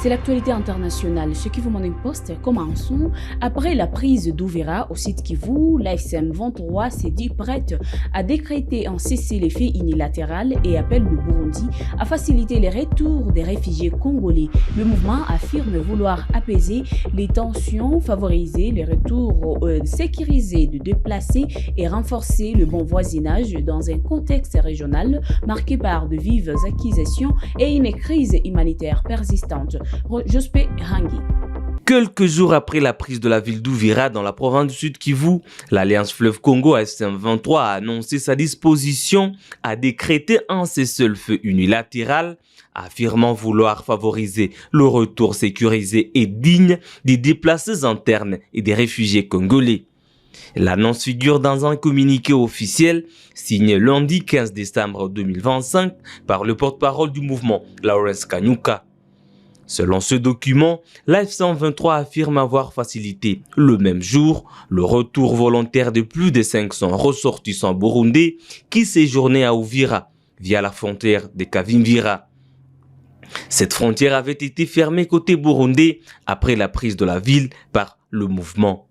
C'est l'actualité internationale. Ce qui vous Morning Post, commençons. Après la prise d'Uvira au site Kivu, l'AFC M23 s'est dit prête à décréter un cessez-le-feu unilatéral et appelle le Burundi à faciliter les retours des réfugiés congolais. Le mouvement affirme vouloir apaiser les tensions, favoriser les retours sécurisés de déplacés et renforcer le bon voisinage dans un contexte régional marqué par de vives accusations et une crise humanitaire persistante. Jospé Rangi. Quelques jours après la prise de la ville d'Uvira dans la province du Sud Kivu, l'Alliance Fleuve Congo AFC M23 a annoncé sa disposition à décréter un cessez-le-feu unilatéral, affirmant vouloir favoriser le retour sécurisé et digne des déplacés internes et des réfugiés congolais. L'annonce figure dans un communiqué officiel signé lundi 15 décembre 2025 par le porte-parole du mouvement, Lawrence Kanyuka. Selon ce document, l'AFC M23 affirme avoir facilité le même jour le retour volontaire de plus de 500 ressortissants burundais qui séjournaient à Uvira via la frontière de Kavimvira. Cette frontière avait été fermée côté burundais après la prise de la ville par le mouvement.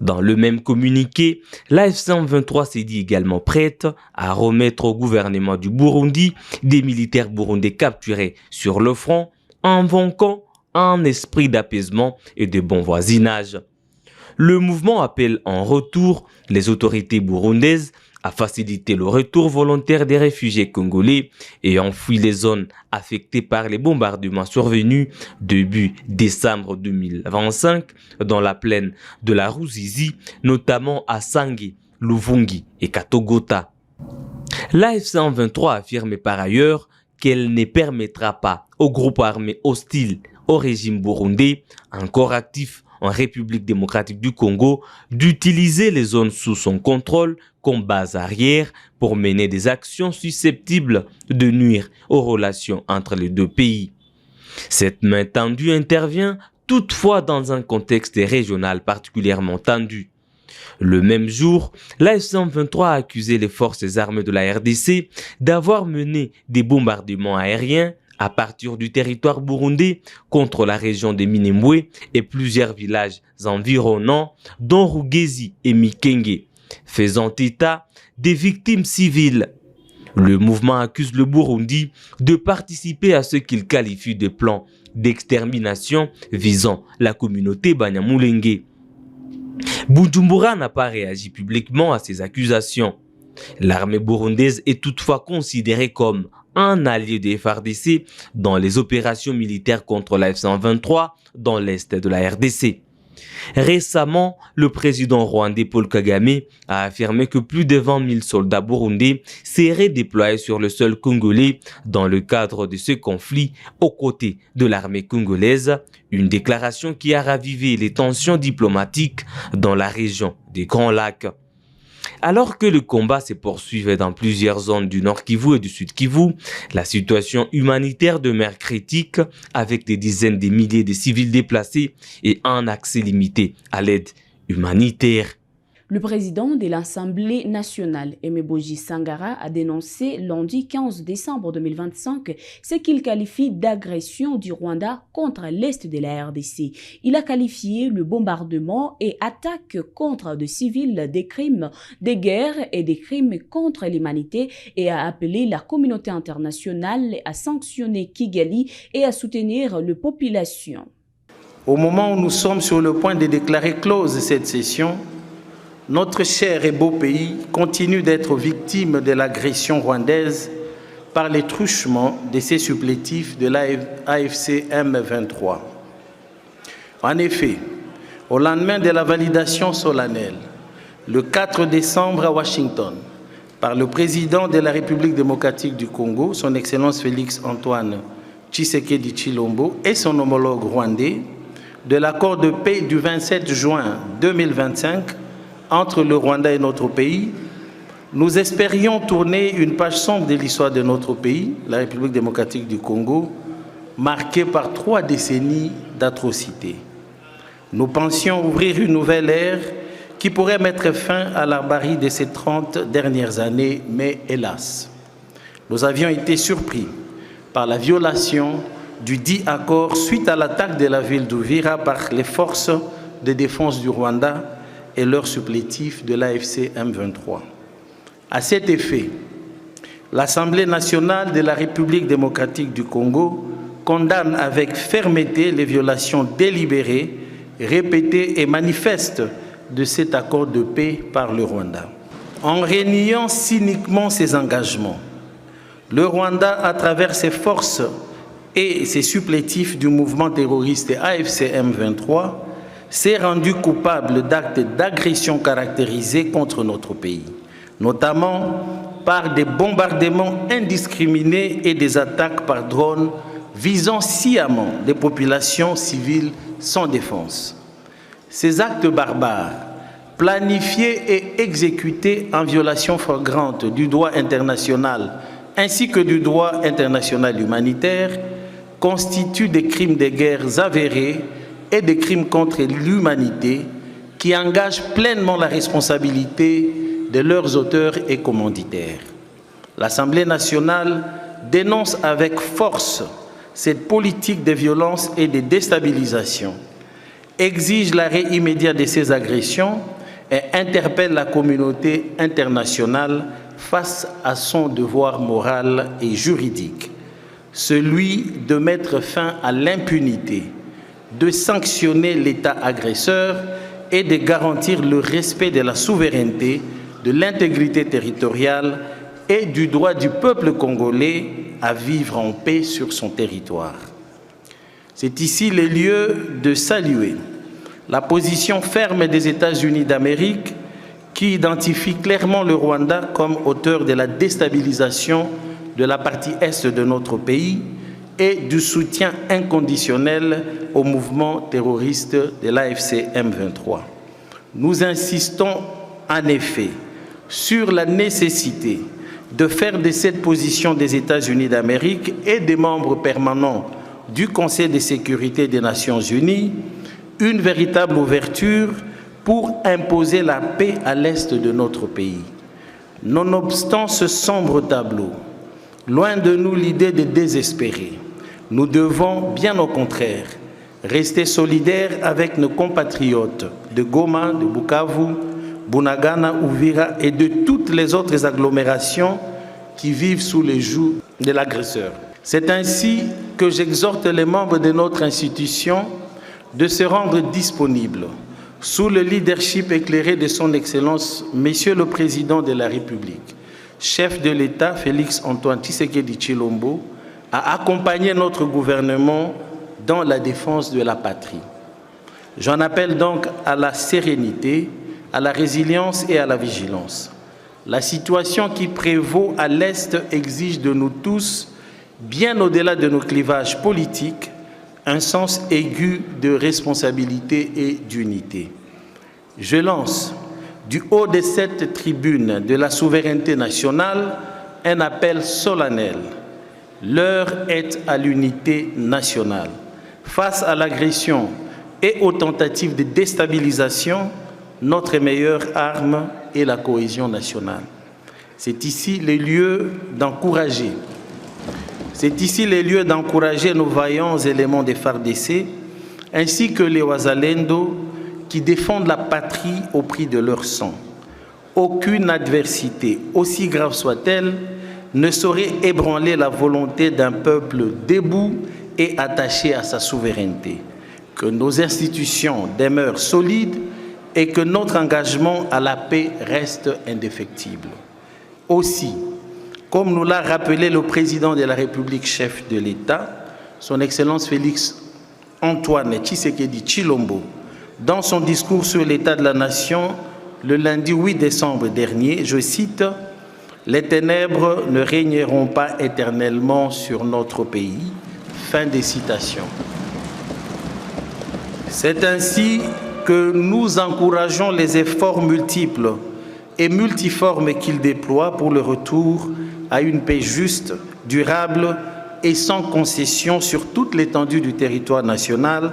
Dans le même communiqué, l'AFC M23 s'est dit également prête à remettre au gouvernement du Burundi des militaires burundais capturés sur le front, invoquant un esprit d'apaisement et de bon voisinage. Le mouvement appelle en retour les autorités burundaises à faciliter le retour volontaire des réfugiés congolais ayant fui les zones affectées par les bombardements survenus début décembre 2025 dans la plaine de la Ruzizi, notamment à Sange, Luvungi et Katogota. L'AFC M23 affirme par ailleurs qu'elle ne permettra pas aux groupes armés hostiles au régime burundais, encore actif en République démocratique du Congo, d'utiliser les zones sous son contrôle comme base arrière pour mener des actions susceptibles de nuire aux relations entre les deux pays. Cette main tendue intervient toutefois dans un contexte régional particulièrement tendu. Le même jour, l'AFC M23 a accusé les forces armées de la RDC d'avoir mené des bombardements aériens à partir du territoire burundais contre la région de Minembwe et plusieurs villages environnants, dont Rugezi et Mikenge, faisant état des victimes civiles. Le mouvement accuse le Burundi de participer à ce qu'il qualifie de plan d'extermination visant la communauté Banyamulenge. Bujumbura n'a pas réagi publiquement à ces accusations. L'armée burundaise est toutefois considérée comme un allié des FARDC dans les opérations militaires contre l'AFC M23 dans l'est de la RDC. Récemment, le président rwandais Paul Kagame a affirmé que plus de 20 000 soldats burundais seraient déployés sur le sol congolais dans le cadre de ce conflit aux côtés de l'armée congolaise, une déclaration qui a ravivé les tensions diplomatiques dans la région des Grands Lacs. Alors que le combat se poursuivait dans plusieurs zones du Nord Kivu et du Sud Kivu, la situation humanitaire demeure critique avec des dizaines de milliers de civils déplacés et un accès limité à l'aide humanitaire. Le président de l'Assemblée nationale, Emeboji Sangara, a dénoncé lundi 15 décembre 2025 ce qu'il qualifie d'agression du Rwanda contre l'Est de la RDC. Il a qualifié le bombardement et attaque contre des civils des crimes de guerre et des crimes contre l'humanité et a appelé la communauté internationale à sanctionner Kigali et à soutenir la population. Au moment où nous sommes sur le point de déclarer close cette session, notre cher et beau pays continue d'être victime de l'agression rwandaise par les truchements de ses supplétifs de l'AFC M23. En effet, au lendemain de la validation solennelle, le 4 décembre à Washington, par le président de la République démocratique du Congo, son Excellence Félix Antoine Tshisekedi Tshilombo et son homologue rwandais, de l'accord de paix du 27 juin 2025, entre le Rwanda et notre pays, nous espérions tourner une page sombre de l'histoire de notre pays, la République démocratique du Congo, marquée par 3 décennies d'atrocités. Nous pensions ouvrir une nouvelle ère qui pourrait mettre fin à la barbarie de ces 30 dernières années, mais hélas, nous avions été surpris par la violation du dit accord suite à l'attaque de la ville d'Uvira par les forces de défense du Rwanda et leurs supplétifs de l'AFC M23. À cet effet, l'Assemblée nationale de la République démocratique du Congo condamne avec fermeté les violations délibérées, répétées et manifestes de cet accord de paix par le Rwanda. En reniant cyniquement ses engagements, le Rwanda, à travers ses forces et ses supplétifs du mouvement terroriste AFC M23, s'est rendu coupable d'actes d'agression caractérisés contre notre pays, notamment par des bombardements indiscriminés et des attaques par drone visant sciemment des populations civiles sans défense. Ces actes barbares, planifiés et exécutés en violation flagrante du droit international ainsi que du droit international humanitaire, constituent des crimes de guerre avérés et des crimes contre l'humanité qui engagent pleinement la responsabilité de leurs auteurs et commanditaires. L'Assemblée nationale dénonce avec force cette politique de violence et de déstabilisation, exige l'arrêt immédiat de ces agressions et interpelle la communauté internationale face à son devoir moral et juridique, celui de mettre fin à l'impunité, de sanctionner l'État agresseur et de garantir le respect de la souveraineté, de l'intégrité territoriale et du droit du peuple congolais à vivre en paix sur son territoire. C'est ici le lieu de saluer la position ferme des États-Unis d'Amérique qui identifie clairement le Rwanda comme auteur de la déstabilisation de la partie est de notre pays et du soutien inconditionnel au mouvement terroriste de l'AFC M23. Nous insistons en effet sur la nécessité de faire de cette position des États-Unis d'Amérique et des membres permanents du Conseil de sécurité des Nations Unies une véritable ouverture pour imposer la paix à l'est de notre pays. Nonobstant ce sombre tableau, loin de nous l'idée de désespérer, nous devons, bien au contraire, rester solidaires avec nos compatriotes de Goma, de Bukavu, Bunagana, Uvira et de toutes les autres agglomérations qui vivent sous les jougs de l'agresseur. C'est ainsi que j'exhorte les membres de notre institution de se rendre disponibles sous le leadership éclairé de son Excellence, Monsieur le Président de la République, chef de l'État Félix-Antoine Tshisekedi Tshilombo, à accompagner notre gouvernement dans la défense de la patrie. J'en appelle donc à la sérénité, à la résilience et à la vigilance. La situation qui prévaut à l'Est exige de nous tous, bien au-delà de nos clivages politiques, un sens aigu de responsabilité et d'unité. Je lance, du haut de cette tribune de la souveraineté nationale, un appel solennel. L'heure est à l'unité nationale. Face à l'agression et aux tentatives de déstabilisation, notre meilleure arme est la cohésion nationale. C'est ici le lieu d'encourager. C'est ici les lieux d'encourager nos vaillants éléments des FARDC, ainsi que les Wazalendo qui défendent la patrie au prix de leur sang. Aucune adversité, aussi grave soit-elle, ne saurait ébranler la volonté d'un peuple debout et attaché à sa souveraineté. Que nos institutions demeurent solides et que notre engagement à la paix reste indéfectible. Aussi, comme nous l'a rappelé le président de la République, chef de l'État, son Excellence Félix-Antoine Tshisekedi Tshilombo, dans son discours sur l'état de la nation le lundi 8 décembre dernier, je cite, « Les ténèbres ne régneront pas éternellement sur notre pays ». Fin des citations. C'est ainsi que nous encourageons les efforts multiples et multiformes qu'il déploie pour le retour à une paix juste, durable et sans concession sur toute l'étendue du territoire national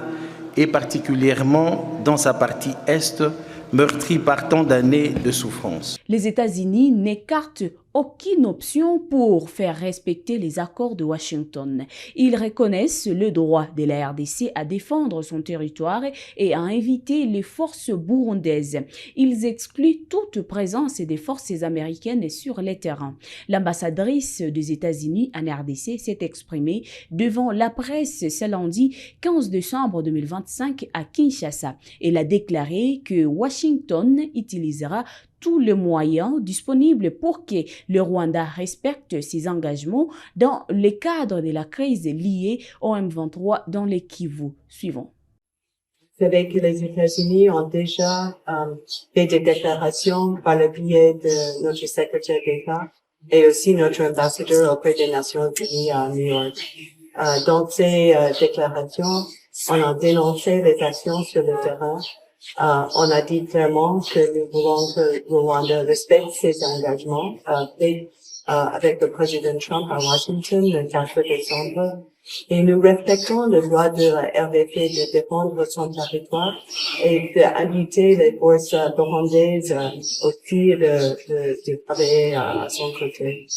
et particulièrement dans sa partie est, meurtrie par tant d'années de souffrance. Les États-Unis n'écartent aucune option pour faire respecter les accords de Washington. Ils reconnaissent le droit de la RDC à défendre son territoire et à inviter les forces burundaises. Ils excluent toute présence des forces américaines sur les terrains. L'ambassadrice des États-Unis en RDC s'est exprimée devant la presse ce lundi 15 décembre 2025 à Kinshasa. Elle a déclaré que Washington utilisera tous les moyens disponibles pour que le Rwanda respecte ses engagements dans le cadre de la crise liée au M23 dans le Kivu. Suivant. Vous savez que les États-Unis ont déjà fait des déclarations par le biais de notre secrétaire d'État et aussi notre ambassadeur auprès des Nations Unies à New York. Dans ces déclarations, on a dénoncé les actions sur le terrain. On a dit clairement que nous voulons que le Rwanda respecte ses engagements avec le président Trump à Washington le 4 décembre. Et nous respectons le droit de la RDC de défendre son territoire et d'inviter les forces burundaises aussi de travailler à son côté.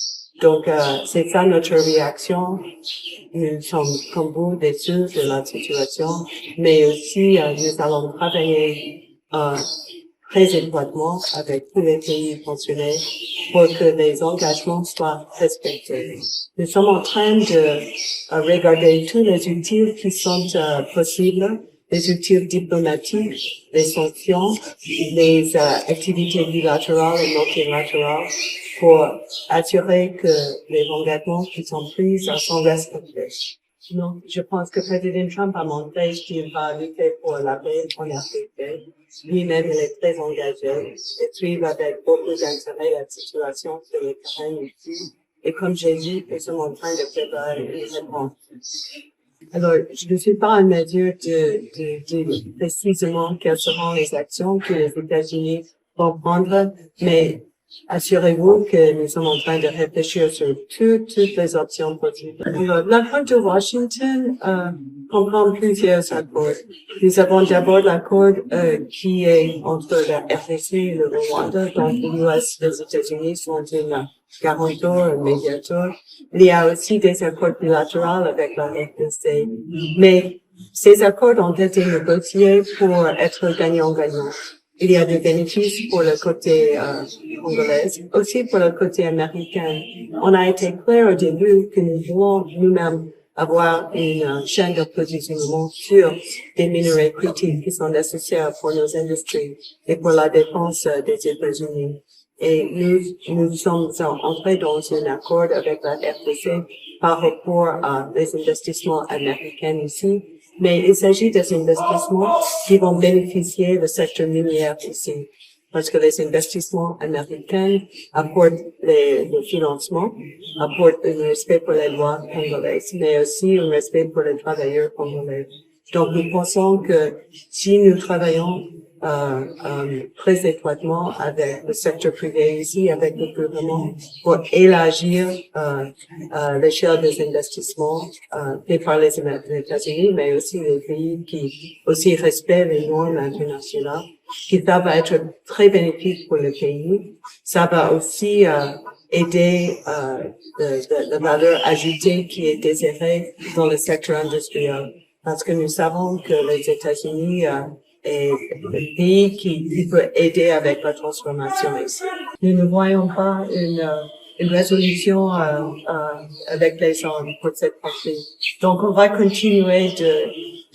Donc, c'est ça notre réaction. Nous sommes, comme vous, déçus de la situation, mais aussi nous allons travailler très étroitement avec tous les pays mentionnés pour que les engagements soient respectés. Nous sommes en train de regarder tous les outils qui sont possibles, les outils diplomatiques, les sanctions, les activités bilatérales et multilatérales pour assurer que les engagements qui sont pris sont respectés. Non, je pense que le président Trump a montré qu'il va lutter pour la paix en Afrique. Lui-même, il est très engagé et suit avec beaucoup d'intérêt la situation sur le terrain ici. Et comme j'ai dit, nous sommes en train de préparer une réponse. Alors, je ne suis pas en mesure de précisément quelles seront les actions que les États-Unis vont prendre, mais assurez-vous que nous sommes en train de réfléchir sur toutes les options possibles. Alors, l'accord de Washington comprend plusieurs accords. Nous avons d'abord l'accord qui est entre la RDC et le Rwanda, donc l'US et les États-Unis sont une garanteur, un médiateur. Il y a aussi des accords bilatéraux avec la RDC. Mais ces accords ont été négociés pour être gagnant-gagnant. Il y a des bénéfices pour le côté congolais, aussi pour le côté américain. On a été clair au début que nous voulons nous-mêmes avoir une chaîne d'approvisionnement sur des minerais critiques qui sont nécessaires pour nos industries et pour la défense des États-Unis. Et nous sommes entrés dans un accord avec la RDC par rapport à les investissements américains ici. Mais il s'agit des investissements qui vont bénéficier du secteur minier ici. Parce que les investissements américains apportent le financement, apportent un respect pour les lois congolaises, mais aussi un respect pour les travailleurs congolais. Donc, nous pensons que si nous travaillons très étroitement avec le secteur privé ici, avec le gouvernement, pour élargir l'échelle des investissements faits par les États-Unis, mais aussi les pays qui aussi respectent les normes internationales, qui ça va être très bénéfique pour le pays. Ça va aussi aider la valeur ajoutée qui est désirée dans le secteur industriel. Parce que nous savons que les États-Unis est le pays qui peut aider avec la transformation ici. Nous ne voyons pas une résolution avec les gens pour cette conflit. Donc, on va continuer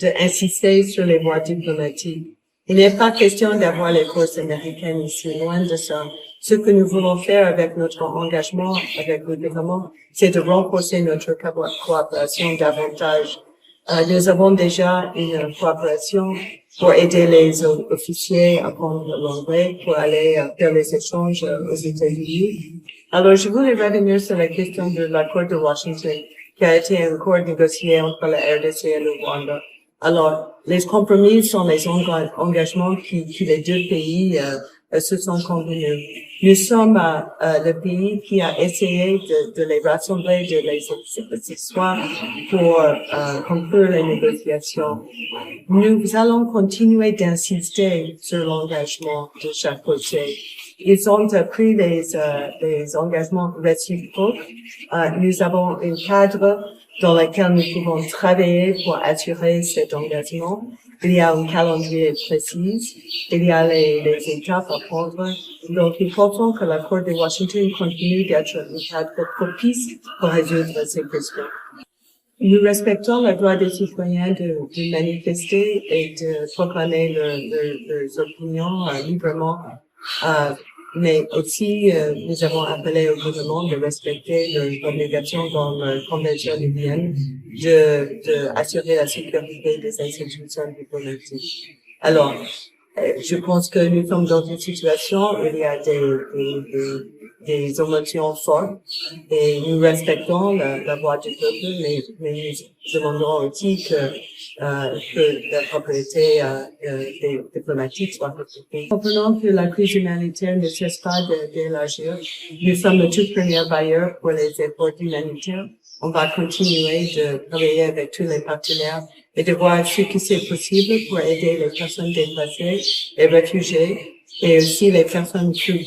d'insister sur les voies diplomatiques. Il n'est pas question d'avoir les forces américaines ici, loin de ça. Ce que nous voulons faire avec notre engagement avec le gouvernement, c'est de renforcer notre coopération davantage. Nous avons déjà une coopération pour aider les officiers à apprendre l'anglais, pour aller faire les échanges aux États-Unis. Alors, je voulais revenir sur la question de l'accord de Washington, qui a été un accord négocié entre la RDC et le Rwanda. Alors, les compromis sont les engagements qui les deux pays se sont convenus. Nous sommes le pays qui a essayé de les rassembler, de les asseoir pour conclure les négociations. Nous allons continuer d'insister sur l'engagement de chaque côté. Ils ont pris les engagements réciproques. Nous avons un cadre dans lequel nous pouvons travailler pour assurer cet engagement. Il y a un calendrier précis, il y a les étapes à prendre. Donc, nous pensons que l'accord de Washington continue d'être un cadre propice pour résoudre ces questions. Nous respectons le droit des citoyens de manifester et de proclamer leurs opinions librement. Mais aussi, nous avons appelé au gouvernement de respecter leurs obligations dans la Convention de Vienne de assurer la sécurité des institutions diplomatiques. Alors, je pense que nous sommes dans une situation où il y a des émotions fortes et nous respectons la voix du peuple, mais nous demandons aussi que la propriété des diplomatiques soit respectée. Comprenons que la crise humanitaire ne cesse pas d'élargir. Nous sommes le tout premier bailleur pour les efforts humanitaires. On va continuer de travailler avec tous les partenaires et de voir ce qui c'est possible pour aider les personnes déplacées, les réfugiés et aussi les personnes plus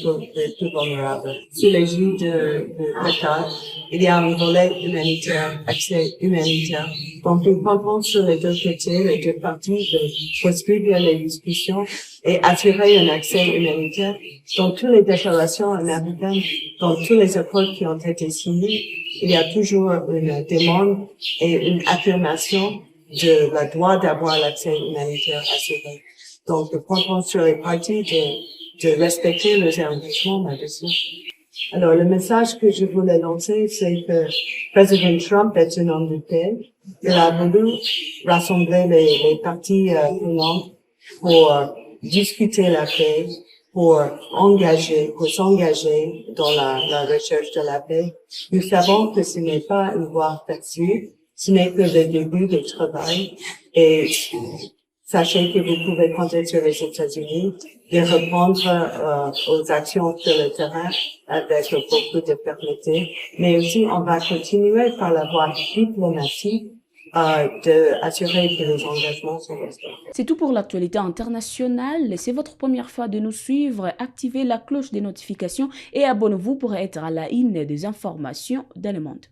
vulnérables. Sous l'égide de l'État, il y a un volet humanitaire, accès humanitaire. Donc, nous comptons sur les deux côtés, les deux parties, de poursuivre les discussions et assurer un accès humanitaire dans toutes les déclarations américaines, dans tous les accords qui ont été signés. Il y a toujours une demande et une affirmation de la droit d'avoir l'accès humanitaire assuré. Donc, nous comptons sur les parties de respecter les engagements là-dessus. Alors, le message que je voulais lancer, c'est que Président Trump est un homme de paix. Il a voulu rassembler les parties prenantes pour discuter la paix, pour s'engager dans la recherche de la paix. Nous savons que ce n'est pas une voie facile, ce n'est que le début du travail et sachez que vous pouvez compter sur les États-Unis de répondre aux actions sur le terrain avec beaucoup de fermeté, mais aussi on va continuer par la voie diplomatique d'assurer que les engagements sont respectés. C'est tout pour l'actualité internationale. C'est votre première fois de nous suivre. Activez la cloche des notifications et abonnez-vous pour être à la une des informations dans le monde.